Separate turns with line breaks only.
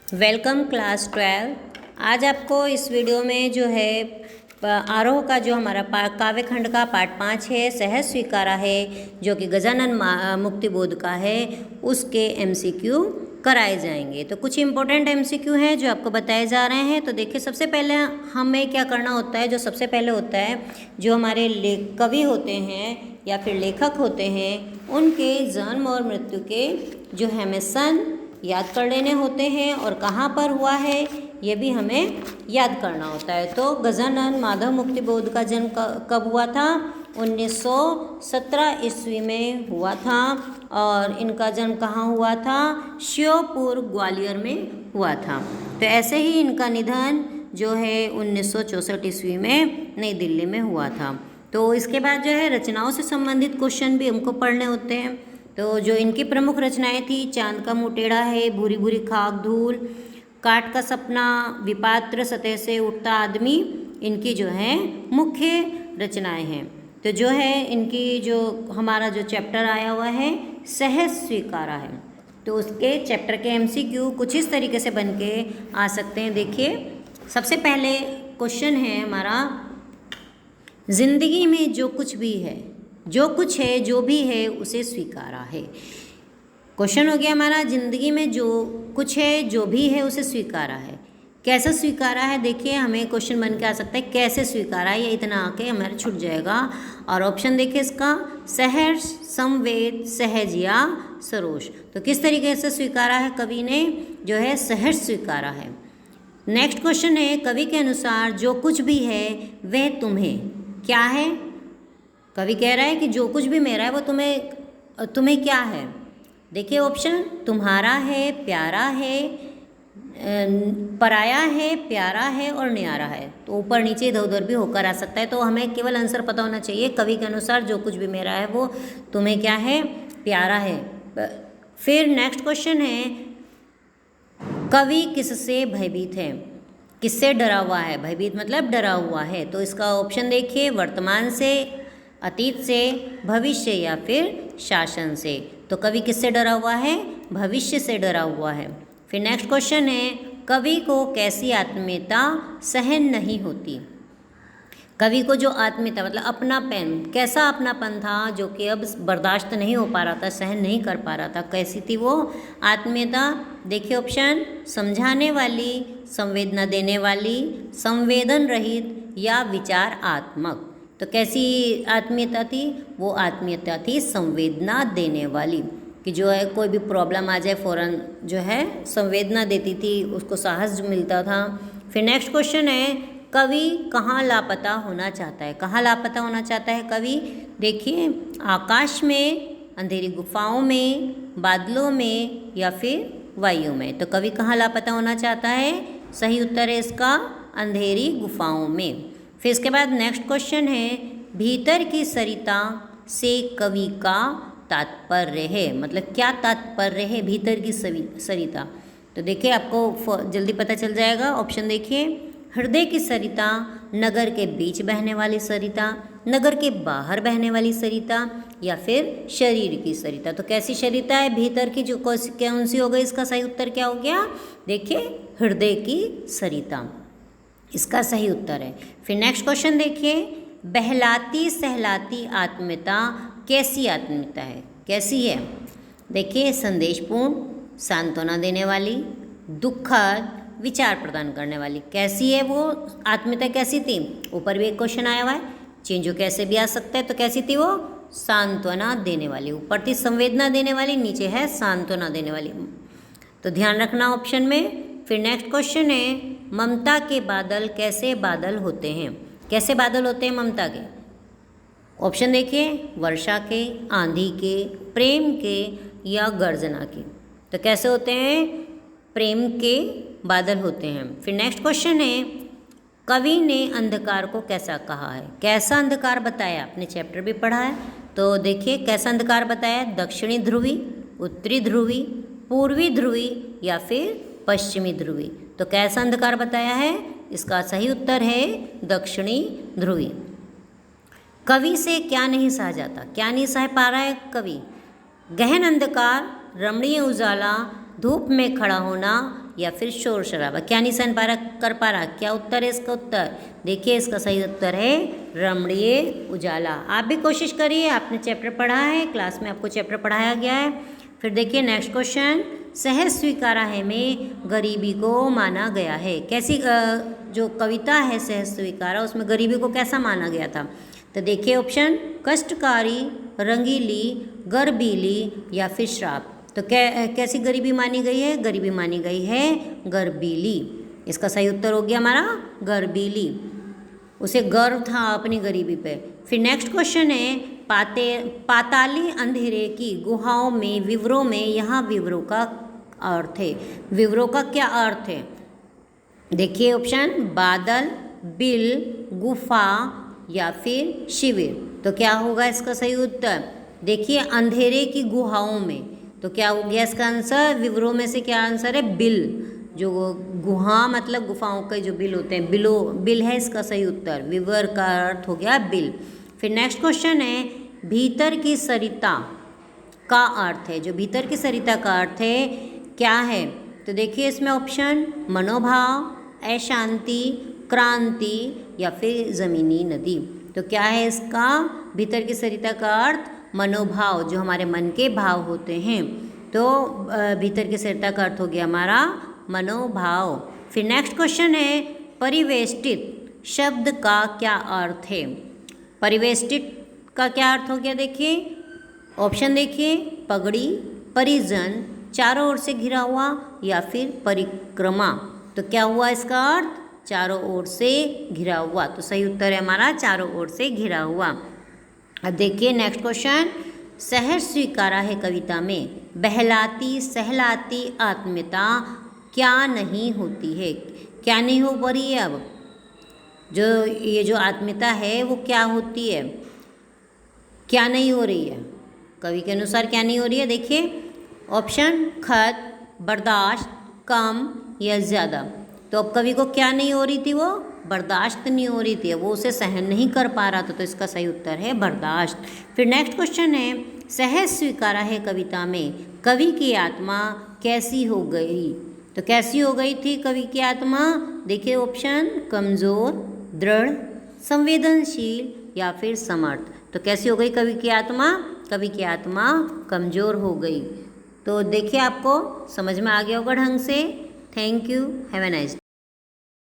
Welcome class 12। आज आपको इस वीडियो में जो है आरोह का जो हमारा काव्य खंड का पार्ट 5 है, सहज स्वीकारा है, जो कि गजानन मुक्तिबोध का है, उसके एमसीक्यू कराए जाएंगे। तो कुछ इंपॉर्टेंट एमसीक्यू हैं जो आपको बताए जा रहे हैं। तो देखिए, सबसे पहले हमें क्या करना होता है। जो सबसे पहले होता है, जो हमारे कवि होते हैं या फिर लेखक होते हैं, उनके जन्म और मृत्यु के जो है हमें सन याद कर लेने होते हैं और कहाँ पर हुआ है ये भी हमें याद करना होता है। तो गजानन माधव मुक्तिबोध का जन्म कब हुआ था? 1917 ईस्वी में हुआ था। और इनका जन्म कहाँ हुआ था? श्योपुर ग्वालियर में हुआ था। तो ऐसे ही इनका निधन जो है 1964 ईस्वी में नई दिल्ली में हुआ था। तो इसके बाद जो है रचनाओं से संबंधित क्वेश्चन भी हमको पढ़ने होते हैं। तो जो इनकी प्रमुख रचनाएं थी, चांद का मुँह टेढ़ा है, भूरी भूरी खाक धूल, काट का सपना, विपात्र सतह से उठता आदमी, इनकी जो है मुख्य रचनाएं हैं। तो जो है इनकी जो हमारा जो चैप्टर आया हुआ है सहज स्वीकारा है, तो उसके चैप्टर के एमसीक्यू कुछ इस तरीके से बन के आ सकते हैं। देखिए, सबसे पहले क्वेश्चन है हमारा, जिंदगी में जो कुछ भी है, जो कुछ है, जो भी है, उसे स्वीकारा है। क्वेश्चन हो गया हमारा, जिंदगी में जो कुछ है, जो भी है, उसे स्वीकारा है। कैसे स्वीकारा है? देखिए, हमें क्वेश्चन बन के आ सकता है कैसे स्वीकारा है, ये इतना आके हमारा छूट जाएगा। और ऑप्शन देखिए इसका, सहर्ष, संवेद, सहज या सरोष। तो किस तरीके से स्वीकारा है कवि ने? जो है सहर्ष स्वीकारा है। नेक्स्ट क्वेश्चन है, कवि के अनुसार जो कुछ भी है वह तुम्हें क्या है? कवि कह रहा है कि जो कुछ भी मेरा है वो तुम्हें क्या है? देखिए ऑप्शन, तुम्हारा है, प्यारा है, पराया है, प्यारा है और न्यारा है। तो ऊपर नीचे इधर उधर भी होकर आ सकता है। तो हमें केवल आंसर पता होना चाहिए, कवि के अनुसार जो कुछ भी मेरा है वो तुम्हें क्या है? प्यारा है। फिर नेक्स्ट क्वेश्चन है, कवि किससे भयभीत है? किससे डरा हुआ है? भयभीत मतलब डरा हुआ है। तो इसका ऑप्शन देखिए, वर्तमान से, अतीत से, भविष्य या फिर शासन से। तो कवि किससे डरा हुआ है? भविष्य से डरा हुआ है। फिर नेक्स्ट क्वेश्चन है, कवि को कैसी आत्मीयता सहन नहीं होती? कवि को जो आत्मीयता मतलब अपनापन, कैसा अपनापन था जो कि अब बर्दाश्त नहीं हो पा रहा था, सहन नहीं कर पा रहा था, कैसी थी वो आत्मीयता? देखिए ऑप्शन, समझाने वाली, संवेदना देने वाली, संवेदन रहित या विचारात्मक। तो कैसी आत्मीयता थी? वो आत्मीयता थी संवेदना देने वाली, कि जो है कोई भी प्रॉब्लम आ जाए फ़ौरन जो है संवेदना देती थी, उसको साहस मिलता था। फिर नेक्स्ट क्वेश्चन है, कवि कहाँ लापता होना चाहता है? कहाँ लापता होना चाहता है कवि? देखिए, आकाश में, अंधेरी गुफाओं में, बादलों में या फिर वायु में। तो कवि कहाँ लापता होना चाहता है? सही उत्तर है इसका, अंधेरी गुफाओं में। फिर इसके बाद नेक्स्ट क्वेश्चन है, भीतर की सरिता से कवि का तात्पर्य है, मतलब क्या तात्पर्य है भीतर की सरिता? तो देखिए आपको जल्दी पता चल जाएगा। ऑप्शन देखिए, हृदय की सरिता, नगर के बीच बहने वाली सरिता, नगर के बाहर बहने वाली सरिता या फिर शरीर की सरिता। तो कैसी सरिता है? भीतर की, जो कौन सी हो गई? इसका सही उत्तर क्या हो गया? देखिए, हृदय की सरिता इसका सही उत्तर है। फिर नेक्स्ट क्वेश्चन देखिए, बहलाती सहलाती आत्मीयता कैसी आत्मीयता है? कैसी है? देखिए, संदेशपूर्ण, सांत्वना देने वाली, दुखद, विचार प्रदान करने वाली। कैसी है वो आत्मीयता? कैसी थी? ऊपर भी एक क्वेश्चन आया हुआ है, चेंजो कैसे भी आ सकता है। तो कैसी थी वो? सांत्वना देने वाली। ऊपर थी संवेदना देने वाली, नीचे है सांत्वना देने वाली। तो ध्यान रखना ऑप्शन में। फिर नेक्स्ट क्वेश्चन है, ममता के बादल कैसे बादल होते हैं? कैसे बादल होते हैं ममता के? ऑप्शन देखिए, वर्षा के, आंधी के, प्रेम के या गर्जना के। तो कैसे होते हैं? प्रेम के बादल होते हैं। फिर नेक्स्ट क्वेश्चन है, कवि ने अंधकार को कैसा कहा है? कैसा अंधकार बताया? आपने चैप्टर भी पढ़ा है। तो देखिए, कैसा अंधकार बताया? दक्षिणी ध्रुवी, उत्तरी ध्रुवी, पूर्वी ध्रुवी या फिर पश्चिमी ध्रुवी। तो कैसा अंधकार बताया है? इसका सही उत्तर है दक्षिणी ध्रुवी। कवि से क्या नहीं सहा जाता? क्या नहीं सह पा रहा है कवि? गहन अंधकार, रमणीय उजाला, धूप में खड़ा होना या फिर शोर शराबा। क्या नहीं सहन कर पा रहा, क्या उत्तर है इसका उत्तर? देखिए इसका सही उत्तर है रमणीय उजाला। आप भी कोशिश करिए, आपने चैप्टर पढ़ा है, क्लास में आपको चैप्टर पढ़ाया गया है। फिर देखिए नेक्स्ट क्वेश्चन, सहज स्वीकारा है में गरीबी को माना गया है। कैसी जो कविता है सहज स्वीकारा, उसमें गरीबी को कैसा माना गया था? तो देखिए ऑप्शन, कष्टकारी, रंगीली, गर्बीली या फिर श्राप। तो कैसी गरीबी मानी गई है? गरीबी मानी गई है गर्बीली। इसका सही उत्तर हो गया हमारा गर्बीली। उसे गर्व था अपनी गरीबी पे। फिर नेक्स्ट क्वेश्चन है, पाताली अंधेरे की गुहाओं में विवरों में, यहाँ विवरों का अर्थ है। विवरों का क्या अर्थ है? देखिए ऑप्शन, बादल, बिल, गुफा या फिर शिविर। तो क्या होगा इसका सही उत्तर? देखिए अंधेरे की गुहाओं में, तो क्या हो गया इसका आंसर? विवरों में से क्या आंसर है? बिल। जो गुहा मतलब गुफाओं के जो बिल होते हैं, बिल है इसका सही उत्तर। विवर का अर्थ हो गया बिल। फिर नेक्स्ट क्वेश्चन है, भीतर की सरिता का अर्थ है। जो भीतर की सरिता का अर्थ है क्या है? तो देखिए इसमें ऑप्शन, मनोभाव, अशांति, क्रांति या फिर जमीनी नदी। तो क्या है इसका भीतर की सरिता का अर्थ? मनोभाव, जो हमारे मन के भाव होते हैं। तो भीतर की सरिता का अर्थ हो गया हमारा मनोभाव। फिर नेक्स्ट क्वेश्चन है, परिवेष्टित शब्द का क्या अर्थ है? परिवेष्टित का क्या अर्थ हो गया? देखिए ऑप्शन देखिए, पगड़ी, परिजन, चारों ओर से घिरा हुआ या फिर परिक्रमा। तो क्या हुआ इसका अर्थ? चारों ओर से घिरा हुआ। तो सही उत्तर है हमारा चारों ओर से घिरा हुआ। अब देखिए नेक्स्ट क्वेश्चन, सहज स्वीकारा है कविता में बहलाती सहलाती आत्मीयता क्या नहीं होती है? क्या नहीं हो पा रही है? अब ये जो आत्मीयता है वो क्या होती है? क्या नहीं हो रही है? कवि के अनुसार क्या नहीं हो रही है? देखिए ऑप्शन, खत, बर्दाश्त, कम या ज़्यादा। तो अब कवि को क्या नहीं हो रही थी? वो बर्दाश्त नहीं हो रही थी, वो उसे सहन नहीं कर पा रहा था। तो इसका सही उत्तर है बर्दाश्त। फिर नेक्स्ट क्वेश्चन है, सहज स्वीकारा है कविता में कवि की आत्मा कैसी हो गई? तो कैसी हो गई थी कवि की आत्मा? देखिए ऑप्शन, कमज़ोर, दृढ़, संवेदनशील या फिर समर्थ। तो कैसी हो गई कवि की आत्मा? कवि की आत्मा कमज़ोर हो गई। तो देखिए आपको समझ में आ गया होगा ढंग से। Thank you, have a nice day.